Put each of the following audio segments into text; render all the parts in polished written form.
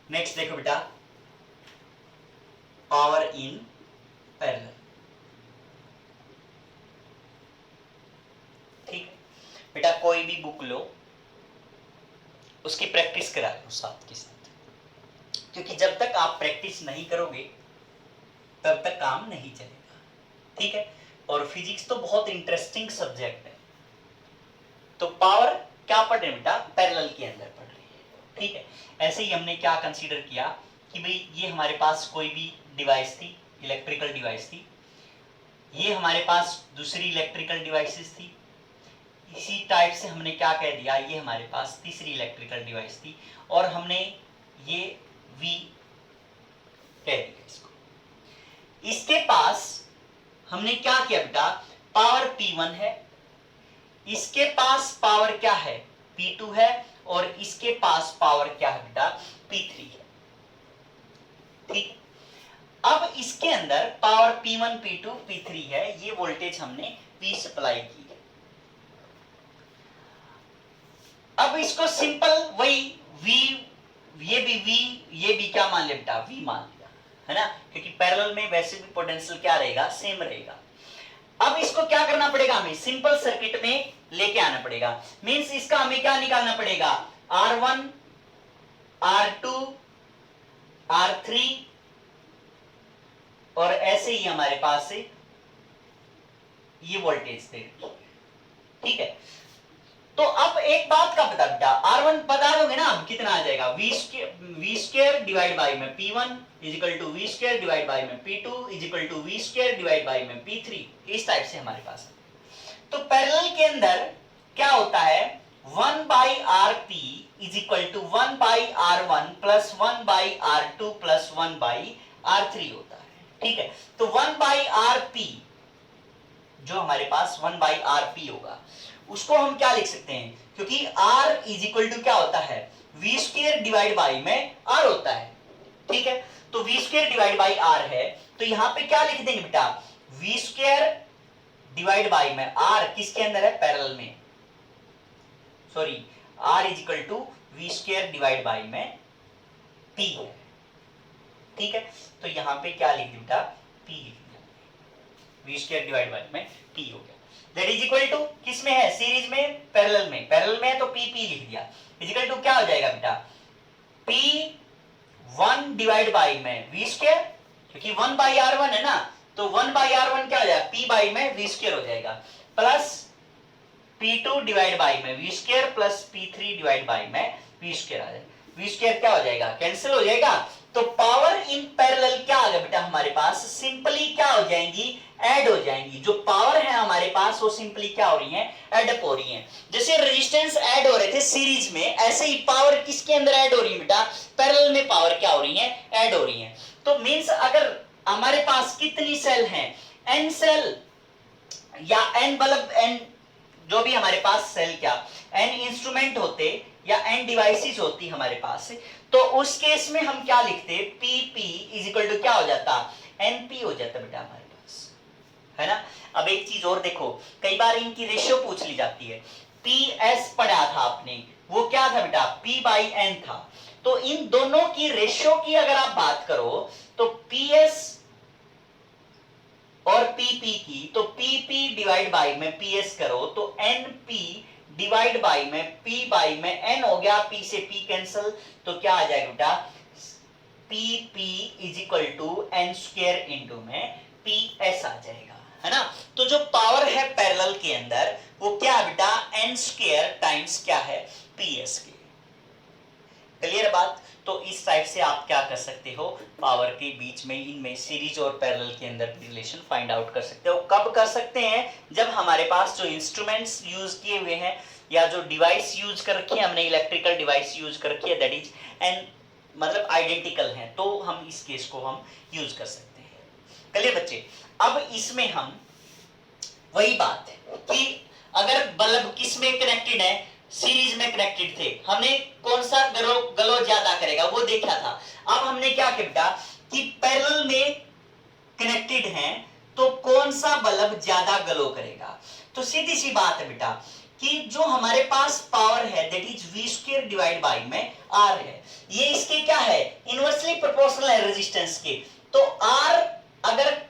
Next देखो बेटा, power in parallel. ठीक है बेटा, कोई भी बुक लो, उसकी प्रैक्टिस करा लो साथ के साथ, क्योंकि जब तक आप प्रैक्टिस नहीं करोगे तब तक काम नहीं चलेगा। ठीक है, और फिजिक्स तो बहुत इंटरेस्टिंग सब्जेक्ट है। तो पावर क्या पढ़ रहे हैं बेटा, पैरेलल के अंदर पढ़ रही है। ठीक है, ऐसे ही हमने क्या कंसीडर किया कि भाई ये हमारे पास कोई भी डिवाइस थी, इलेक्ट्रिकल डिवाइस थी, ये हमारे पास दूसरी इलेक्ट्रिकल डिवाइसेस थी, इसी टाइप से हमने क्या कह दिया, ये हमारे पास तीसरी इलेक्ट्रिकल डिवाइस थी, और हमने ये V कह दिया इसको। इसके पास हमने क्या किया बेटा, पावर P1 है, इसके पास पावर क्या है, P2 है, और इसके पास पावर क्या है बेटा, P3 है। ठीक, अब इसके अंदर पावर P1 P2 P3 है, ये वोल्टेज हमने V सप्लाई की है। अब इसको सिंपल वही V, ये भी V, ये भी क्या मान लिया बेटा, V मान लिया, है ना, क्योंकि पैरेलल में वैसे भी पोटेंशियल क्या रहेगा, सेम रहेगा। अब इसको क्या करना पड़ेगा, हमें सिंपल सर्किट में लेके आना पड़ेगा। मींस इसका हमें क्या निकालना पड़ेगा, R1 R2 R3, और ऐसे ही हमारे पास से ये वोल्टेज दे। ठीक है, तो अब एक बात का पता बेटा, R1 बता दोगे ना अब कितना आ जाएगा, V स्क्वायर डिवाइड बाई में P1 equal to V square divide by में P2 equal to V square divide by में P3, इस टाइप से हमारे पास है। तो पैरेलल के अंदर क्या होता है, 1 by RP equal to 1 by R1 plus 1 by R2 plus 1 by R3 होता है। ठीक है, तो 1 बाई RP जो हमारे पास 1 बाई RP होगा, उसको हम क्या लिख सकते हैं, क्योंकि R इज इक्वल टू क्या होता है, V स्क्वायर डिवाइड बाई में R होता है। ठीक है, तो V square divide by R है, तो यहां पे क्या लिख देंगे बेटा, V स्क्वायर डिवाइड बाई में R किसके अंदर है, पैरेलल में, sorry, R is equal to V square divide by में P है। ठीक है, तो यहां पे क्या लिख दिया बेटा, P लिख दिया, V स्क्वायर डिवाइड बाई में P हो गया। दैट इज इक्वल टू किस में है, सीरीज में, पैरेलल में, पैरेलल में है तो P लिख दिया, इज इक्वल टू क्या हो जाएगा बेटा, P1 डिवाइड बाई में V स्क्वायर, क्योंकि 1 बाई R1 है ना, तो 1 बाई R1 क्या हो जाएगा, P बाई में V स्क्वायर हो जाएगा, प्लस P2 डिवाइड बाई में V square plus P3 divide by में V स्क्वायर आ जाएगा। V स्क्वायर क्या हो जाएगा, कैंसिल हो जाएगा। तो पावर इन पैरेलल क्या आ गया बेटा हमारे पास, सिंपली क्या हो जाएंगी, ऐड हो जाएंगी। जो पावर है हमारे पास वो सिंपली क्या हो रही है, ऐड अप हो रही है। जैसे रेजिस्टेंस ऐड हो रहे थे सीरीज में, ऐसे ही पावर किसके अंदर ऐड हो रही है बेटा, पैरेलल में पावर क्या हो रही है, ऐड हो रही है। तो मींस अगर हमारे पास कितनी सेल हैं, n सेल या n बल्ब, n जो भी हमारे पास सेल क्या n इंस्ट्रूमेंट होते या n डिवाइसेस होती हमारे पास, तो उस केस में हम क्या लिखते, PP इज इक्वल टू क्या हो जाता, NP हो जाता बेटा हमारे पास, है ना। अब एक चीज और देखो, कई बार इनकी रेशियो पूछ ली जाती है। PS पढ़ा था आपने, वो क्या था बेटा, P बाई N था। तो इन दोनों की रेशियो की अगर आप बात करो तो PS और PP की, तो PP डिवाइड बाई में PS करो तो NP डिवाइड बाई में P बाई में N हो गया, P से P कैंसिल, तो क्या आ जाएगा बेटा, PP is equal to N square into में PS आ जाएगा, है ना। तो जो पावर है पैरेलल के अंदर वो क्या है बेटा, N स्क्वायर टाइम्स क्या है, PS के। क्लियर बात। तो इस टाइप से आप क्या कर सकते हो, पावर के बीच में, इनमें सीरीज और पैरेलल के अंदर रिलेशन फाइंड आउट कर सकते हो। कब कर सकते हैं, जब हमारे पास जो इंस्ट्रूमेंट्स यूज किए हुए हैं या जो डिवाइस यूज कर रखी है हमने, इलेक्ट्रिकल डिवाइस यूज कर रखी है, दैट इज एंड मतलब आइडेंटिकल है, तो हम इस केस को हम यूज कर सकते हैं। क्लियर बच्चे। अब इसमें हम वही बात है कि अगर बल्ब किस में कनेक्टेड है, सीरीज में कनेक्टेड थे, हमने कौन सा गलो ज्यादा करेगा वो देखा था। अब हमने क्या किया बेटा कि पैरेलल में कनेक्टेड हैं तो कौन सा बल्ब ज्यादा गलो करेगा। तो सीधी सी बात है बेटा कि जो हमारे पास पावर है that is V square divide by में आर है, ये इसके क्या है, इनवर्सली प्रोपोर्शनल है रेजिस्टेंस के। तो आर अगर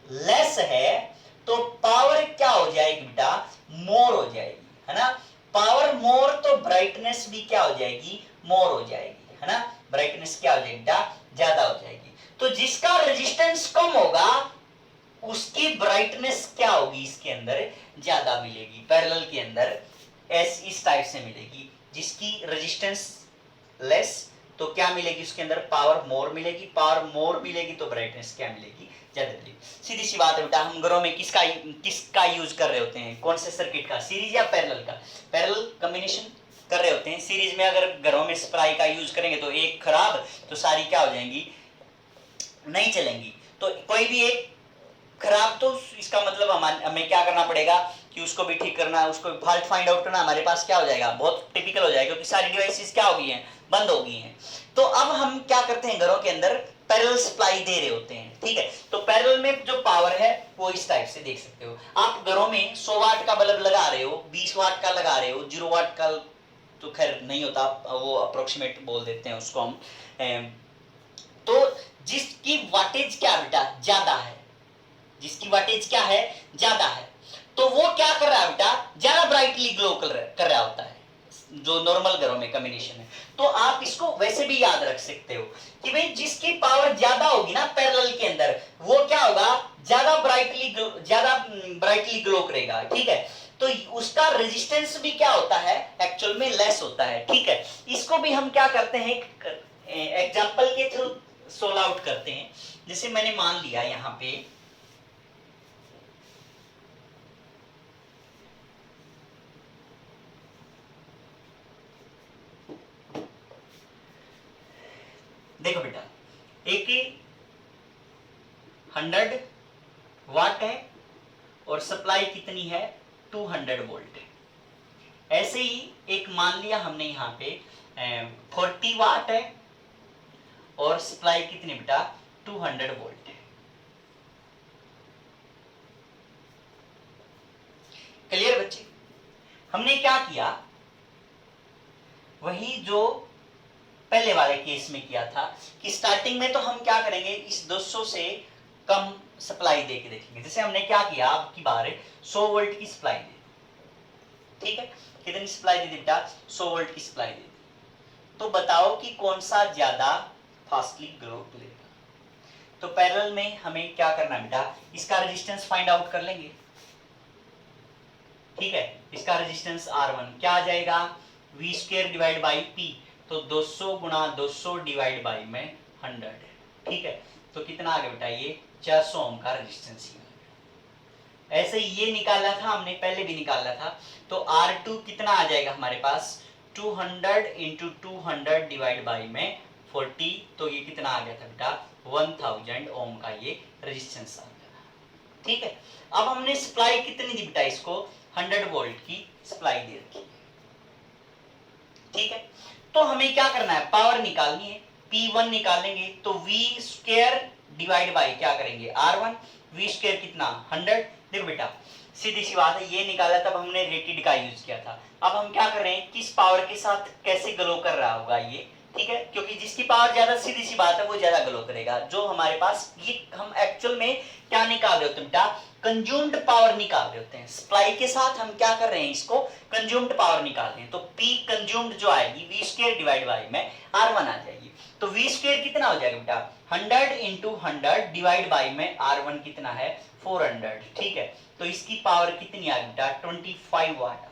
लेस है तो पावर क्या हो जाएगी बेटा, मोर हो जाएगी, है ना। पावर मोर तो ब्राइटनेस भी क्या हो जाएगी, मोर हो जाएगी, है ना। ब्राइटनेस क्या हो जाएगी बेटा, ज्यादा हो जाएगी। तो जिसका रेजिस्टेंस कम होगा उसकी ब्राइटनेस क्या होगी, इसके अंदर ज्यादा मिलेगी, पैरेलल के अंदर इस टाइप से मिलेगी। जिसकी रेजिस्टेंस लेस तो क्या मिलेगी, उसके अंदर पावर मोर मिलेगी, पावर मोर मिलेगी तो ब्राइटनेस क्या मिलेगी, ज्यादा मिलेगी। सीधी सी बात है बेटा, हम घरों में किसका यूज कर रहे होते हैं, कौन से सर्किट का, सीरीज या पैरेलल का, पैरेलल कॉम्बिनेशन कर रहे होते हैं। सीरीज में अगर घरों में सप्लाई का यूज करेंगे तो एक खराब तो सारी क्या हो जाएंगी, नहीं चलेंगी। तो कोई भी एक खराब तो इसका मतलब हमें क्या करना पड़ेगा कि उसको भी ठीक करना, उसको फॉल्ट फाइंड आउट करना हमारे पास क्या हो जाएगा, बहुत टिपिकल हो जाएगा, क्योंकि सारी डिवाइसेस क्या हो गई हैं, बंद हो गई हैं। तो अब हम क्या करते हैं, घरों के अंदर पैरेलल सप्लाई दे रहे होते हैं, ठीक है। तो पैरेलल में जो पावर है वो इस टाइप से देख सकते हो आप। घरों में 100 वाट का बल्ब लगा रहे हो, 20 वाट का लगा रहे हो, 0 वाट का तो खैर नहीं होता, वो अप्रोक्सीमेट बोल देते हैं उसको हम। तो जिसकी वाटेज क्या बेटा ज्यादा है, जिसकी वाटेज क्या है, ज्यादा है, तो वो क्या कर रहा है बेटा, ज्यादा ब्राइटली ग्लो कर रहा होता है, जो नॉर्मल घरों में कॉम्बिनेशन है। तो आप इसको वैसे भी याद रख सकते हो कि भाई जिसकी पावर ज्यादा होगी ना पैरेलल के अंदर, वो क्या होगा, ज्यादा ब्राइटली ग्लो करेगा, ठीक है। तो उसका रेजिस्टेंस भी क्या होता है, एक्चुअल में लेस होता है, ठीक है। इसको भी हम क्या करते हैं, एग्जांपल के थ्रू सोल्व आउट करते हैं। जैसे मैंने मान लिया यहां पे देखो बेटा, एक 100 वाट है और सप्लाई कितनी है, 200 वोल्ट है। ऐसे ही एक मान लिया हमने यहाँ पे 40 वाट है और सप्लाई कितनी बेटा, 200 वोल्ट है। क्लियर बच्चे, हमने क्या किया, वही जो पहले वाले केस में किया था कि स्टार्टिंग में तो हम क्या करेंगे, इस 200 से कम सप्लाई दे के देखेंगे। जैसे हमने क्या किया, अब की बार 100 वोल्ट की सप्लाई दी, ठीक है। कितनी सप्लाई दी बेटा, 100 वोल्ट की सप्लाई दी। तो बताओ कि कौन सा ज्यादा फास्टली ग्लो करेगा। तो पैरेलल में हमें क्या करना बेटा, इसका रेजिस्टेंस फाइंड आउट कर लेंगे, ठीक है। इसका रेजिस्टेंस R1 क्या आ जाएगा, V square divide by P, तो 200 गुणा 200 डिवाइड बाई में 100, ठीक है। तो कितना आ गया बेटा, ये 400 ओम का रेजिस्टेंस। ऐसे ये निकाला था हमने, पहले भी निकाला था। तो R2 कितना आ जाएगा हमारे पास, 200 इंटू 200 डिवाइड बाई में 40, तो ये कितना आ गया था बेटा, 1000 ओम का ये रेजिस्टेंस आ गया, ठीक है। अब हमने सप्लाई कितनी दी बेटा, इसको 100 वोल्ट की सप्लाई दे रखी, ठीक है। तो हमें क्या करना है, पावर निकालनी है, P1 निकालेंगे तो V स्क्वायर डिवाइड बाई क्या करेंगे, R1, V स्क्वायर कितना 100। देखो बेटा सीधी सी बात है, ये निकाला तब हमने रेटेड का यूज किया था। अब हम क्या कर रहे हैं, किस पावर के साथ कैसे ग्लो कर रहा होगा ये, ठीक है। क्योंकि जिसकी पावर ज्यादा, सीधी सी बात है, वो ज्यादा ग्लो करेगा। जो हमारे पास ये हम एक्चुअल में क्या निकाल रहे होते हैं बेटा, कंज्यूम्ड पावर निकाल रहे होते हैं। सप्लाई के साथ हम क्या कर रहे हैं, इसको कंज्यूम्ड पावर निकाल रहे हैं। तो P कंज्यूम्ड जो आएगी, V स्क्वायर डिवाइड बाई में R1 आ जाएगी। तो V स्क्वायर कितना हो जाएगा बेटा, 100 इंटू 100 डिवाइड बाई में R1 कितना है, 400, ठीक है। तो इसकी पावर कितनी आ गई बेटा, 25 वाट,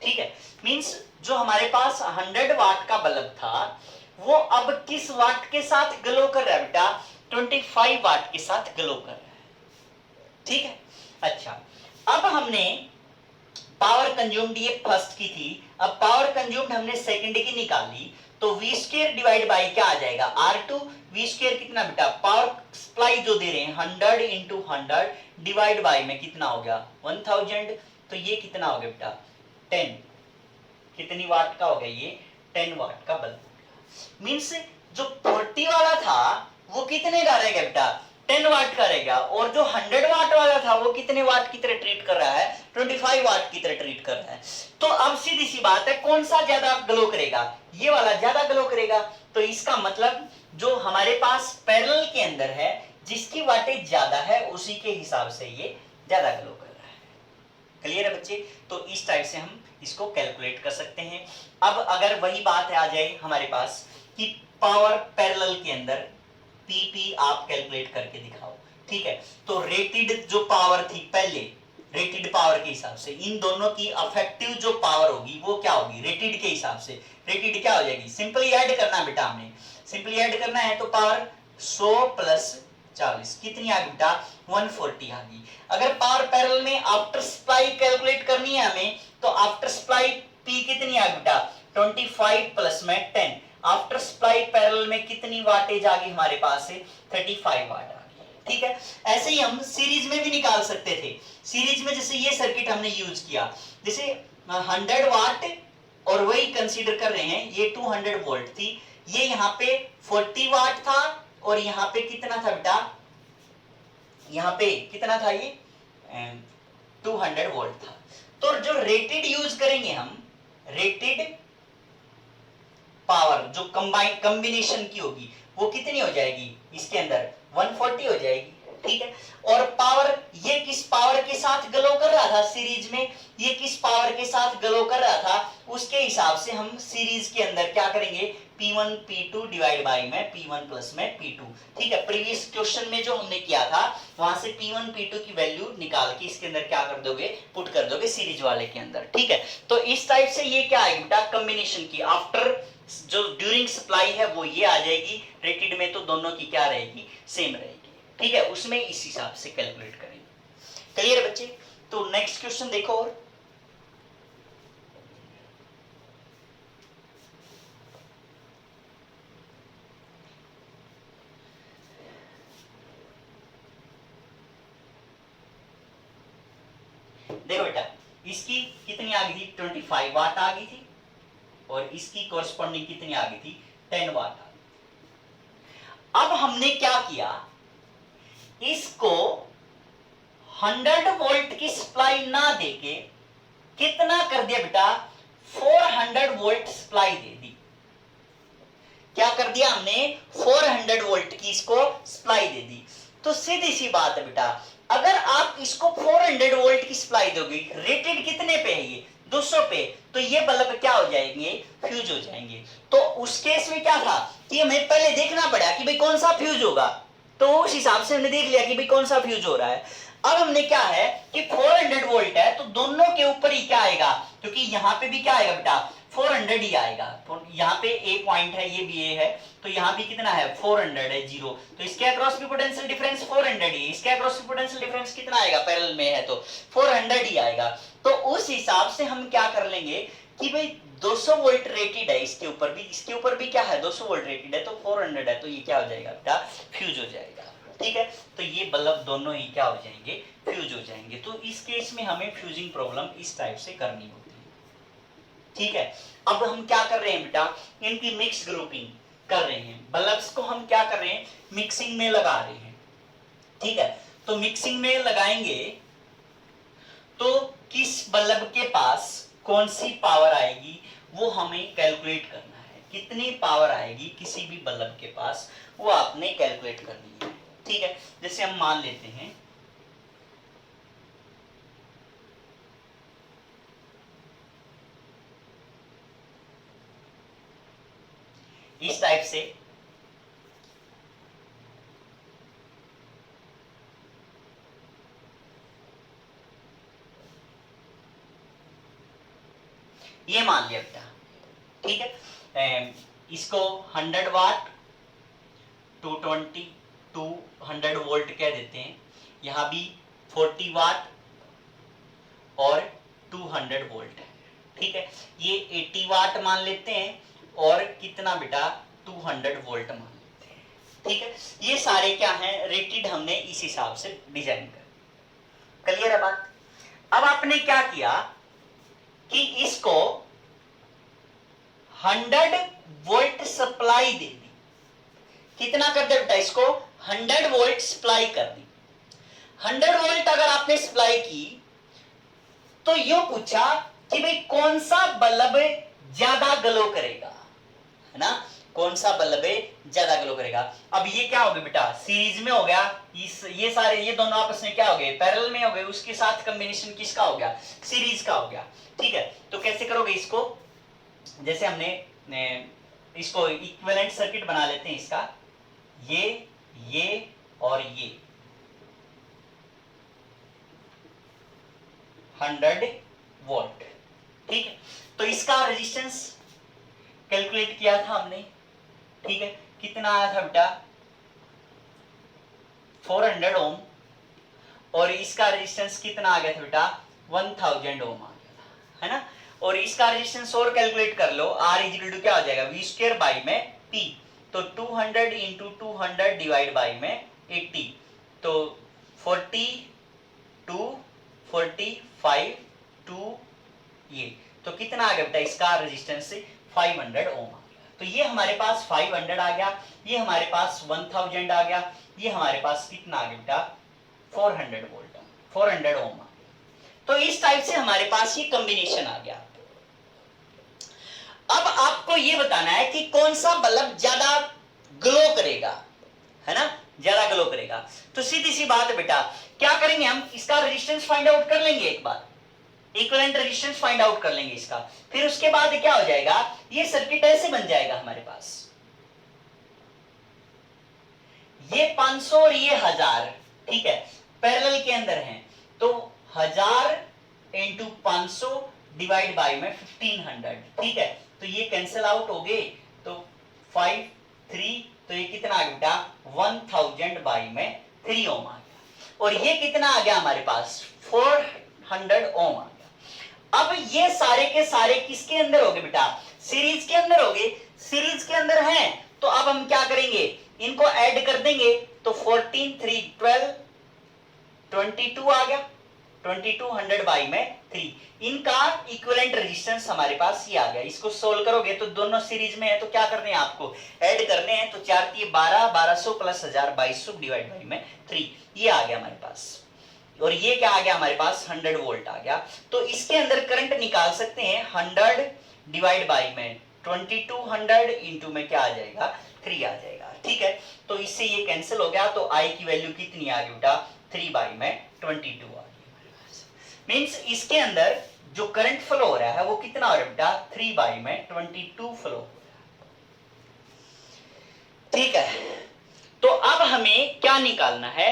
ठीक है। मींस जो हमारे पास 100 वाट का बल्ब था वो अब किस वाट के साथ ग्लो कर रहा है बेटा, 25 वाट के साथ ग्लो कर रहा है, ठीक है। अच्छा, अब हमने पावर कंज्यूम्ड ये फर्स्ट की थी, अब पावर कंज्यूम्ड हमने सेकंड की निकाली। तो V स्क्वायर डिवाइड बाई क्या आ जाएगा, R2, V स्क्वायर कितना बेटा, पावर सप्लाई जो दे रहे हैं 100 इंटू 100 डिवाइड बाई में कितना हो गया, 1000। तो ये कितना हो गया बेटा, 10, कितनी वाट का हो गया ये, 10 वाट का बल्ब। मींस जो 40 वाला था वो कितने का रहेगा बेटा, 10 वाट का रहेगा, और जो 100 वाट वाला था वो कितने वाट की तरह ट्रीट कर रहा है, 25 वाट की तरह ट्रीट कर रहा है। तो अब सीधी सी बात है, कौन सा ज्यादा ग्लो करेगा, ये वाला ज्यादा ग्लो करेगा। तो इसका मतलब जो हमारे पास पैरेलल के अंदर है, जिसकी वाटेज ज्यादा है, उसी के हिसाब से ये ज्यादा ग्लो कर रहा है। क्लियर है बच्चे? तो इस टाइप से हम इसको कैलकुलेट कर सकते हैं। अब अगर वही बात आ जाए हमारे पास कि पावर पैरेलल के अंदर पीपी आप कैलकुलेट करके दिखाओ, ठीक है। तो रेटेड जो पावर थी पहले, रेटेड पावर के हिसाब से इन दोनों की अफेक्टिव जो पावर होगी वो क्या होगी, रेटेड के हिसाब से रेटेड क्या हो जाएगी, सिंपली ऐड करना है बेटा, हमने सिंपली ऐड करना है। तो पावर 100 प्लस 40 कितनी आ गई बेटा, 140 आ गई। अगर पावर पैरेलल में आफ्टर सप्लाई कैलकुलेट करनी है हमें, तो आफ्टर सप्लाई पी कितनी आ गई बेटा, 25 प्लस में 10। आफ्टर सप्लाई पैरेलल में कितनी वाटेज आ गई हमारे पास से, 35 वाट आ गई, ठीक है। ऐसे ही हम सीरीज में भी निकाल सकते थे। सीरीज में जैसे ये सर्किट हमने यूज किया, जैसे 100 वाट और वही कंसीडर कर रहे हैं, ये 200 वोल्ट थी, ये यहाँ पे 40 वाट था, और यहाँ पे कितना था बेटा, यहाँ पे कितना था, ये 200 वोल्ट था। तो जो रेटेड यूज करेंगे हम, रेटेड पावर जो कंबाइन कॉम्बिनेशन की होगी वो कितनी हो जाएगी, इसके अंदर 140 हो जाएगी, ठीक है। और पावर, ये किस पावर के साथ ग्लो कर रहा था सीरीज में, ये किस पावर के साथ ग्लो कर रहा था, उसके हिसाब से हम सीरीज के अंदर क्या करेंगे, P1 P2 डिवाइड बाई में P1 प्लस में P2, ठीक है। प्रीवियस क्वेश्चन में जो हमने किया था, वहां से P1 P2 की वैल्यू निकाल के इसके अंदर क्या कर दोगे, पुट कर दोगे सीरीज वाले के अंदर, ठीक है। तो इस टाइप से ये क्या आएगी बेटा, कॉम्बिनेशन की आफ्टर जो ड्यूरिंग सप्लाई है वो ये आ जाएगी, रेटेड में तो दोनों की क्या रहेगी, सेम रहेगी, ठीक है। उसमें इस हिसाब से कैलकुलेट करेंगे। क्लियर है बच्चे? तो नेक्स्ट क्वेश्चन देखो, और देखो बेटा, इसकी कितनी आ गई थी, 25 वाट आ गई थी, और इसकी कॉरस्पॉन्डिंग कितनी आ गई थी, 10 वाट आ गई। अब हमने क्या किया, इसको 100 वोल्ट की सप्लाई ना देके कितना कर दिया बेटा, 400 वोल्ट सप्लाई दे दी। क्या कर दिया हमने, 400 वोल्ट की इसको सप्लाई दे दी। तो सीधी सी बात है बेटा, अगर आप इसको 400 वोल्ट की सप्लाई दोगे, रेटेड कितने पे है ये, 200 पे, तो ये बल्ब क्या हो जाएंगे, फ्यूज हो जाएंगे। तो उस केस में क्या था कि हमें पहले देखना पड़ा कि भाई कौन सा फ्यूज होगा, तो उस हिसाब से हमने देख लिया कि भाई कौन सा फ्यूज हो रहा है। अब हमने क्या है कि 400 वोल्ट है, तो दोनों के ऊपर ही क्या आएगा, क्योंकि यहाँ पे भी क्या आएगा बेटा, 400 ही आएगा। तो यहाँ पे ए पॉइंट है, ये भी ए है, तो यहाँ भी कितना है, 400 है, 0। तो इसके अक्रॉस भी पोटेंशियल डिफरेंस 400 ही, इसके अक्रॉस भी पोटेंशियल डिफरेंस कितना आएगा, पैरेलल में है तो 400 ही आएगा। तो उस हिसाब से हम क्या कर लेंगे कि भाई 200 वोल्ट रेटेड है, इसके ऊपर भी, इसके ऊपर भी क्या है, 200 वोल्ट रेटेड है, तो 400 है, तो ये क्या हो जाएगा बेटा, फ्यूज हो जाएगा, ठीक है। तो ये बल्ब दोनों ही क्या हो जाएंगे, फ्यूज हो जाएंगे। तो इस केस में हमें फ्यूजिंग प्रॉब्लम इस टाइप से करनी होती है, ठीक है। अब हम क्या कर रहे हैं बेटा, इनकी मिक्स ग्रुपिंग कर रहे हैं, बल्ब्स को हम क्या कर रहे हैं, मिक्सिंग में लगा रहे हैं, ठीक है। तो मिक्सिंग में लगाएंगे तो किस बल्ब के पास कौन सी पावर आएगी वो हमें कैलकुलेट करना है, कितनी पावर आएगी किसी भी बल्ब के पास वो आपने कैलकुलेट करनी है, ठीक है। जैसे हम मान लेते हैं इस टाइप से, ये मान लिया बेटा, ठीक है। इसको 100 वाट 220 200 वोल्ट कह देते हैं, यहां भी 40 वाट और 200 वोल्ट है, ठीक है। ये 80 वाट मान लेते हैं, और कितना बेटा, 200 वोल्ट मान लेते हैं, ठीक है। ये सारे क्या हैं, रेटेड हमने इस हिसाब से डिजाइन कर। क्लियर है बात? अब आपने क्या किया कि इसको 100 वोल्ट सप्लाई दे दी, कितना कर दिया बेटा, इसको 100 वोल्ट सप्लाई कर दी। 100 वोल्ट अगर आपने सप्लाई की तो यो पूछा कि भाई कौन सा बल्ब ज्यादा ग्लो करेगा, है ना, कौन सा बल्ब ज्यादा ग्लो करेगा। अब ये क्या हो गया बेटा, सीरीज में हो गया, ये सारे ये दोनों आपस में क्या हो गए, पैरेलल में हो गए, उसके साथ कॉम्बिनेशन किसका हो गया, सीरीज का हो गया। ठीक है, तो कैसे करोगे इसको, जैसे हमने इसको इक्विवेलेंट सर्किट बना लेते हैं इसका, ये और ये 100 वोल्ट। ठीक है, तो इसका रेजिस्टेंस कैलकुलेट किया था हमने। ठीक है, कितना आया था बेटा 400 ओम, और इसका रेजिस्टेंस कितना आ गया था बेटा 1000 ओम आ गया था, है ना। और इसका रेजिस्टेंस और कैलकुलेट कर लो, R इक्वल टू क्या हो जाएगा V स्क्वायर बाई में P, तो 200 इंटू 200 डिवाइड बाई में 80, तो 42 45 2 ये, तो कितना आ गया बेटा इसका रेजिस्टेंस 500 ओम आ गया। तो ये हमारे पास 500 आ गया, ये हमारे पास 1000 आ गया, ये हमारे पास कितना आ गया बेटा 400 वोल्ट 400 ओम आ गया। तो इस टाइप से हमारे पास ये कॉम्बिनेशन आ गया। अब आपको ये बताना है कि कौन सा बल्ब ज्यादा ग्लो करेगा, है ना, ज्यादा ग्लो करेगा। तो सीधी सी बात है बेटा, क्या करेंगे हम, इसका रेजिस्टेंस फाइंड आउट कर लेंगे, एक बार इक्विवेलेंट रेजिस्टेंस फाइंड आउट कर लेंगे इसका, फिर उसके बाद क्या हो जाएगा, ये सर्किट ऐसे बन जाएगा हमारे पास, ये 500 और ये 1000, ठीक है, पैरेलल के अंदर हैं, तो 1000 इंटू 500 डिवाइड बाई में 1500, ठीक है, तो ये कैंसिल आउट हो गए, तो 5 3, तो ये कितना आ गया बेटा 1000 बाई में 3 ओम आ गया, और ये कितना आ गया हमारे पास 400 ओम आ गया। अब ये सारे के सारे किसके अंदर हो गए बेटा, सीरीज के अंदर हो गए, सीरीज के अंदर हैं, तो अब हम क्या करेंगे, इनको ऐड कर देंगे, तो 14 3 12 22 आ गया, 2200 बाई में 3, इनका इक्विवेलेंट रेजिस्टेंस हमारे पास ये आ गया। इसको सोल्व करोगे तो दोनों सीरीज में है, तो क्या करने हैं आपको, ऐड करने हैं, तो 4 3 12 1200 प्लस 1000 2200 डिवाइड बाई में 3, ये आ गया हमारे पास, और ये क्या आ गया हमारे पास 100 वोल्ट आ गया। तो इसके अंदर करंट निकाल सकते हैं 100 डिवाइड बाई में 2200 इंटू में क्या आ जाएगा 3 आ जाएगा, ठीक है, तो इससे ये कैंसिल हो गया, तो I की वैल्यू कितनी आ गई बेटा 3 बाई में 22 आ गई। मींस इसके अंदर जो करंट फ्लो हो रहा है वो कितना हो रहा है बेटा 3 बाई में 22 फ्लो हो रहा है, ठीक है। तो अब हमें क्या निकालना है,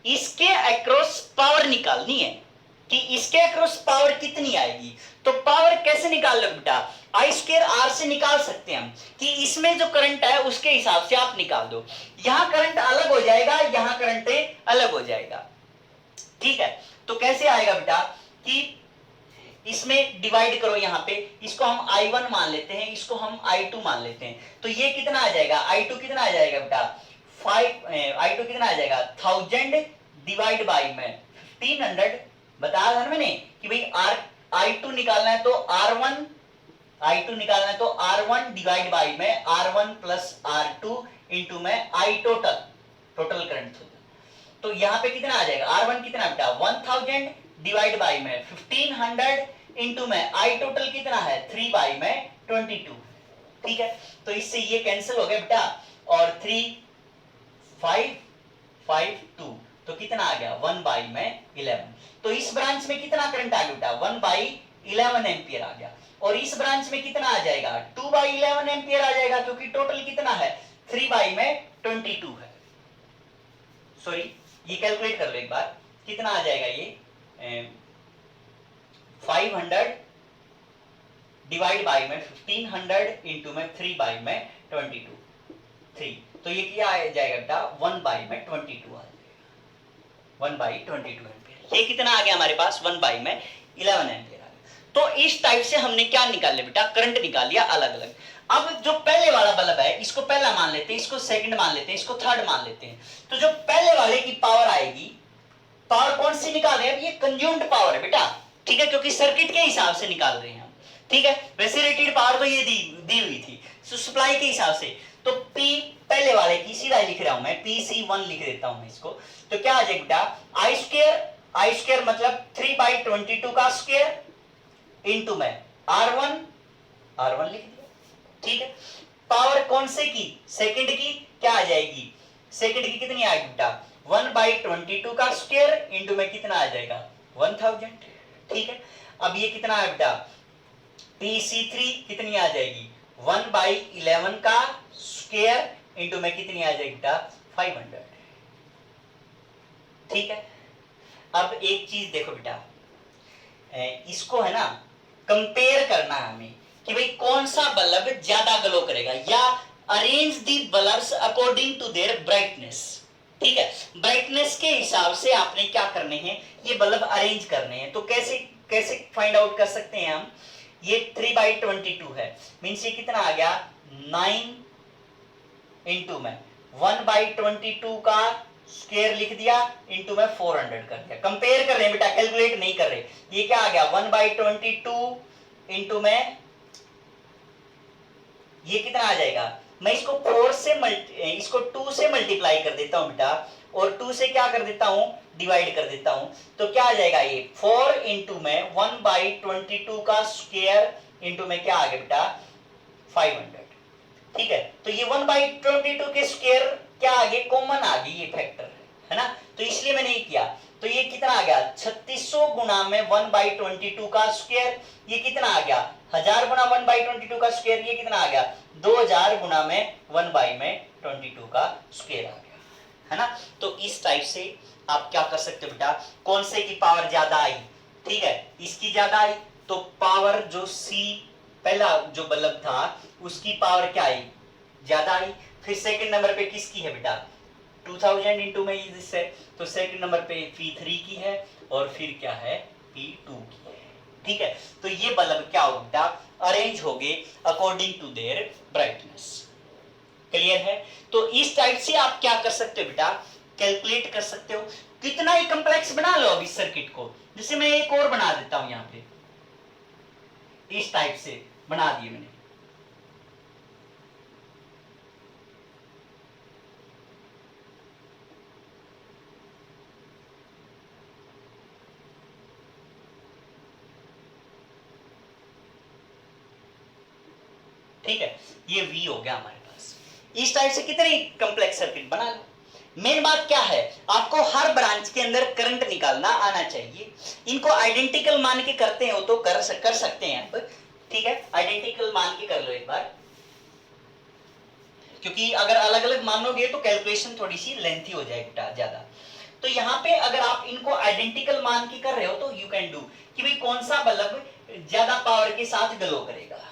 इसके अक्रॉस पावर निकालनी है कि इसके अक्रॉस पावर कितनी आएगी। तो पावर कैसे निकाल लो बेटा, आई स्क्वायर आर से निकाल सकते हैं हम, कि इसमें जो करंट है उसके हिसाब से आप निकाल दो, यहां करंट अलग हो जाएगा, यहां करंट अलग हो जाएगा, ठीक है। तो कैसे आएगा बेटा कि इसमें डिवाइड करो, यहां पे इसको हम I1 मान लेते हैं, इसको हम I2 मान लेते हैं, तो ये कितना आ जाएगा, I2 कितना आ जाएगा बेटा 5, I2 कितना आ जाएगा 1000 डिवाइड बाई में 1500, बताया था मैंने कि भाई I2 निकालना है तो I2 निकालना है तो R1 डिवाइड बाई में R1 प्लस R2 इंटू में I टोटल करंट, तो यहाँ पे कितना आ जाएगा, R1 कितना बेटा 1000 डिवाइड बाई में 1500 इंटू में I टोटल कितना है 3 बाई में 22, ठीक है, तो इससे ये कैंसिल हो गया बेटा, और 3 5 5 2, तो कितना आ गया 1 बाई में 11, तो इस ब्रांच में कितना करंट आ गया बेटा 1 बाई 11 एम्पियर आ गया, और इस ब्रांच में कितना आ जाएगा 2 बाई 11 एम्पियर आ जाएगा, क्योंकि टोटल कितना है 3 बाई में 22 है। सॉरी, ये कैलकुलेट कर लो एक बार, कितना आ जाएगा ये 500 डिवाइड बाई में 1500 इंटू में 3 बाई में 22 3, तो ये क्या आ जाएगा बेटा 1 बाई में 22 आ जाएगा, 1 बाई 22 एम्पियर, ये कितना आ गया हमारे पास 1 बाई में 11 एम्पियर आ गया। तो इस टाइप से हमने क्या निकाल लिया बेटा, करंट निकाल लिया अलग अलग। अब जो पहले वाला बल्ब है इसको पहला मान लेते हैं, इसको सेकंड मान लेते हैं, इसको थर्ड मान लेते हैं, तो जो पहले वाले की पावर आएगी, पावर कौन सी निकाल रहे हैं, ये कंज्यूम्ड पावर है बेटा, ठीक है, क्योंकि सर्किट के हिसाब से निकाल रहे हैं हम, ठीक है, वैसे रेटेड पावर तो ये दी हुई थी, सप्लाई के हिसाब से, तो P पहले वाले की सीधा लिख रहा हूं मैं, PC1 लिख देता हूं मैं इसको। तो क्या आ जाएगा बेटा, आई स्क्वायर मतलब 3/22 का स्क्वायर इंटू में R1 लिख दिया, ठीक है। पावर कौन से की, सेकंड की, क्या आ जाएगी, सेकंड की कितनी आएगी बेटा, 1/22 का स्क्वायर इंटू में कितना आ जाएगा 1000, ठीक है। अब ये कितना है बेटा, PC3 कितनी आ जाएगी 1/11 का स्क्वायर इंटू में कितनी आ जाएगी बेटा 500, ठीक है। अब एक चीज देखो बेटा, इसको है ना कंपेयर करना है हमें कि भाई कौन सा बल्ब ज्यादा ग्लो करेगा, या arrange the bulbs according to their brightness, ठीक है। ब्राइटनेस के हिसाब से आपने क्या करने हैं, ये बल्ब अरेंज करने हैं। तो कैसे कैसे फाइंड आउट कर सकते हैं हम, ये 3/22 है, मीन्स ये कितना आ गया 9 इंटू में 1/22 का स्क्वायर लिख दिया इंटू में 400 कर दिया। कंपेयर कर रहे हैं बेटा, कैलकुलेट नहीं कर रहे। ये क्या आ गया 1/22 इंटू में ये कितना आ जाएगा, मैं इसको 4 से इसको 2 से मल्टीप्लाई कर देता हूं बेटा, और 2 से क्या कर देता हूं, डिवाइड कर देता हूं। तो क्या आ जाएगा ये 4 इंटू में 1/22 का स्क्वायर इंटू में क्या आ गया बेटा 500, ठीक है। तो ये 1/22 के स्क्वायर क्या आ गए, कॉमन आ गई, ये फैक्टर है ना, तो इसलिए मैंने ये किया। तो ये कितना आ गया 3600 गुना में 1/22 का स्क्वायर, ये कितना आ गया 1000 गुना 1/22 का स्क्वायर, ये कितना आ गया 2000 गुना में 1/22 का स्क्वायर आ गया, है ना। तो इस टाइप से आप क्या कर सकते हो बेटा, कौन से की पावर ज्यादा आई, ठीक है, इसकी ज्यादा आई, तो पावर जो सी पहला जो बल्ब था उसकी पावर क्या आई, ज्यादा आई। फिर सेकंड नंबर पे किसकी है बेटा 2000 इंटू में इससे, तो सेकंड नंबर पे P3 की है, और फिर क्या है P2 की है, ठीक है। तो ये बल्ब क्या हो बेटा अरेंज हो गए according to their brightness, clear है। तो इस टाइप से आप क्या कर सकते हो बेटा, कैलकुलेट कर सकते हो। कितना ही कॉम्प्लेक्स बना लो अभी सर्किट को, जैसे मैं एक और बना देता हूं, यहां पे इस टाइप से बना दिए मैंने, ठीक है। ये V हो गया हमारे पास। इस टाइप से कितने कॉम्प्लेक्स सर्किट बना लो। मेन बात क्या है, आपको हर ब्रांच के अंदर करंट निकालना आना चाहिए। इनको आइडेंटिकल मान के करते हो तो कर सकते हैं आप, ठीक है, आइडेंटिकल मान के कर लो एक बार, क्योंकि अगर अलग अलग मानोगे तो कैलकुलेशन थोड़ी सी लेंथी हो जाएगी ज्यादा। तो यहाँ पे अगर आप इनको आइडेंटिकल मान के कर रहे हो तो यू कैन डू कि भाई कौन सा बल्ब ज्यादा पावर के साथ ग्लो करेगा,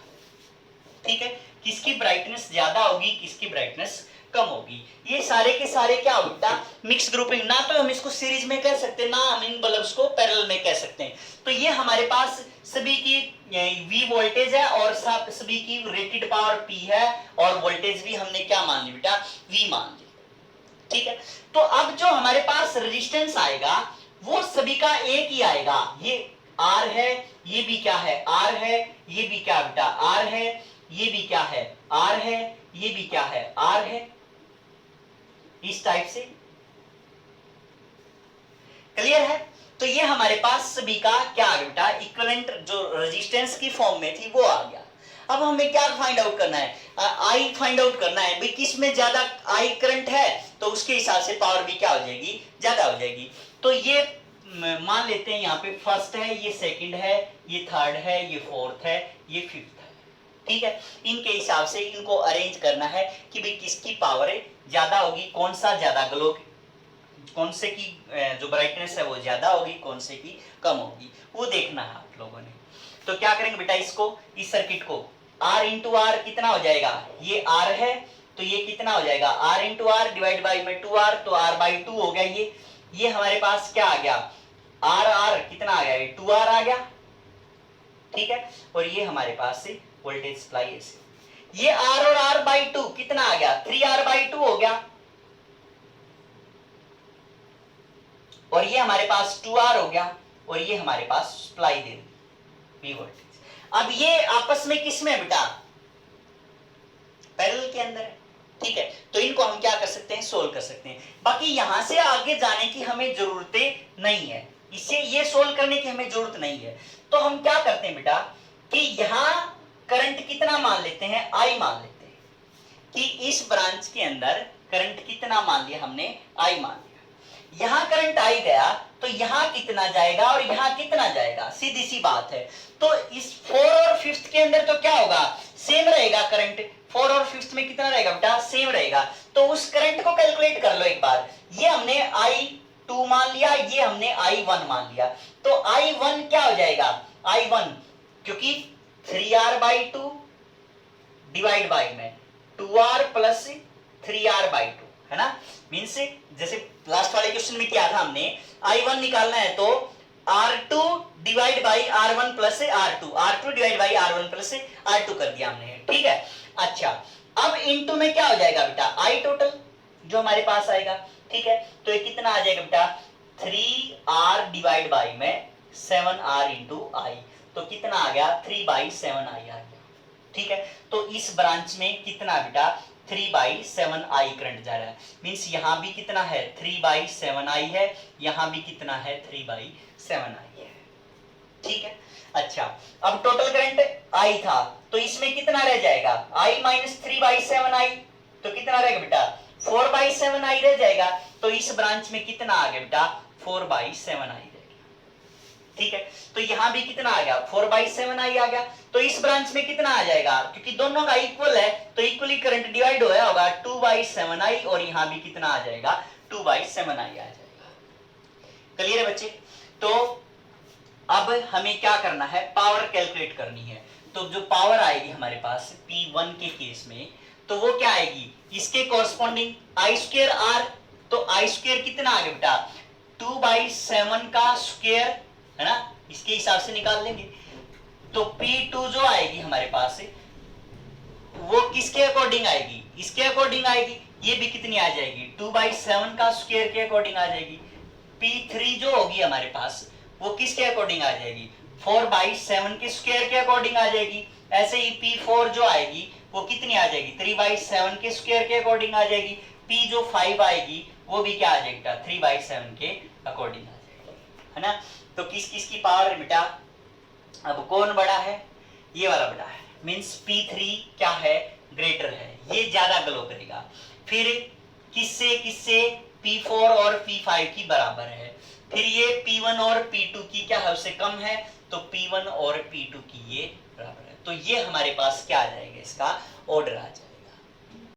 ठीक है, किसकी ब्राइटनेस ज्यादा होगी, किसकी ब्राइटनेस कम होगी। ये सारे के सारे क्या होता मिक्स ग्रुपिंग, ना तो हम इसको सीरीज में कह सकते हैं, ना हम इन बल्ब्स को पैरेलल में कह सकते हैं। तो ये हमारे पास सभी की V वोल्टेज है और सभी की रेटेड पावर P है, और वोल्टेज भी हमने क्या मान ली बेटा V मान ली, ठीक है। तो अब जो हमारे पास रेजिस्टेंस आएगा वो सभी का एक ही आएगा, ये R है, ये भी क्या है R है, ये भी क्या बेटा R है, ये भी क्या है R है, ये भी क्या है R है, इस टाइप से, क्लियर है। तो ये हमारे पास सभी का क्या आ गया बेटा इक्विवेलेंट जो रेजिस्टेंस की फॉर्म में थी वो आ गया। अब हमें क्या फाइंड आउट करना है, आई फाइंड आउट करना है भाई किस में ज्यादा आई करंट है, तो उसके हिसाब से पावर भी क्या हो जाएगी ज्यादा हो जाएगी। तो ये मान लेते हैं यहाँ पे फर्स्ट है, ये सेकंड है, ये थर्ड है, ये फोर्थ है, ये फिफ्थ है, ठीक है। इनके हिसाब से इनको अरेंज करना है कि भाई किसकी पावर ज्यादा होगी, कौन सा ज्यादा ग्लो, कौन से की जो ब्राइटनेस है वो ज्यादा होगी, कौन से की कम होगी, वो देखना है आप लोगों ने। तो क्या करेंगे बेटा इसको, इस सर्किट को R इंटू आर कितना हो जाएगा, ये R है तो ये कितना हो जाएगा R into R divide by में 2R, तो R/2 हो गया। ये हमारे पास क्या आ गया R कितना आ गया 2R आ गया, ठीक है। और ये हमारे पास से वोल्टेज सप्लाई ऐसे, ये R और R/2 कितना आ गया 3R/2 हो गया, और ये हमारे पास 2R हो गया, और ये हमारे पास सप्लाई दे दी V वोल्टेज। अब ये आपस में किसमें बेटा पैरेलल के अंदर है, ठीक है, तो इनको हम क्या कर सकते हैं, सोल्व कर सकते हैं। बाकी यहां से आगे जाने की हमें जरूरतें नहीं है, इससे ये सोल्व करने की हमें जरूरत नहीं है। तो हम क्या करते हैं बेटा कि यहां करंट कितना मान लेते हैं, आई मान लेते हैं कि इस ब्रांच के अंदर करंट कितना मान लिया हमने, आई मान लिया। यहां करंट आई गया तो यहां कितना जाएगा और यहां कितना जाएगा, सीधी सी बात है। तो इस 4 और 5 के अंदर तो क्या होगा, सेम रहेगा करंट। 4 और 5 में कितना रहेगा बेटा, सेम रहेगा। तो उस करंट को कैलकुलेट कर लो एक बार। ये हमने I2 मान लिया, ये हमने I1 मान लिया। तो I1 क्या हो जाएगा, I1 क्योंकि 3R/2 डिवाइड बाई में 2R प्लस 3R/2 है ना। मीन्स जैसे लास्ट वाले क्वेश्चन में क्या था, हमने I1 निकालना है तो R2 divide by R1 plus R2, R2 divide by R1 plus R2 कर दिया हमने, ठीक है। अच्छा, अब इनटू में क्या हो जाएगा बेटा, I टोटल जो हमारे पास आएगा, ठीक है। तो ये कितना आ जाएगा बेटा, 3R डिवाइड बाई में 7R इंटू आई, तो कितना आ गया, 3/7I आ गया, ठीक है। तो इस ब्रांच में कितना बेटा, 3/7I करंट जा रहा है। मींस यहां भी कितना है, 3/7I है, यहां भी कितना है, 3/7I है, ठीक है। अच्छा, अब टोटल करंट I था तो इसमें कितना रह जाएगा, I माइनस 3/7I, तो कितना रहेगा बेटा, 4/7I रह जाएगा। तो इस ब्रांच में कितना आ गया बेटा, 4/7I, ठीक है। तो यहां भी कितना आ गया, 4/7I आ गया। तो इस ब्रांच में कितना आ जाएगा, क्योंकि दोनों का इक्वल है तो इक्वली करंट डिवाइड होया होगा, 2/7I, और यहां भी कितना आ जाएगा, 2/7I आ जाएगा। क्लियर है बच्चे। तो अब हमें क्या करना है, पावर कैलकुलेट करनी है। तो जो पावर आएगी हमारे पास P1 के केस में, तो वो क्या आएगी, इसके कॉरस्पॉन्डिंग I²R, तो I² कितना आ गया बेटा, 2/7 का स्क्वायर है ना, इसके हिसाब से निकाल लेंगे। तो P2 जो आएगी हमारे पास वो किसके अकॉर्डिंग आएगी, इसके अकॉर्डिंग आएगी। ये भी कितनी आ जाएगी, 2/7 का स्क्वायर के अकॉर्डिंग आ जाएगी। P3 जो होगी हमारे पास वो किसके अकॉर्डिंग आ जाएगी, 4/7 के स्क्वायर के अकॉर्डिंग आ जाएगी। ऐसे ही P4 जो आएगी वो कितनी आ जाएगी, 3/7 के स्क्वायर के अकॉर्डिंग आ जाएगी। P जो 5 आएगी वो भी क्या आ जाएगा, 3/7 के अकॉर्डिंग आ जाएगी, है ना। तो किस किस की पावर है बेटा, अब कौन बड़ा है, ये वाला बड़ा है। मींस P3 क्या है, ग्रेटर है, ये ज्यादा ग्लो करेगा। फिर किससे किससे, P4 और P5 की बराबर है। फिर ये P1 और P2 की क्या है, उससे कम है, तो P1 और P2 की ये बराबर है। तो ये हमारे पास क्या आ जाएगा, इसका ऑर्डर आ जाएगा।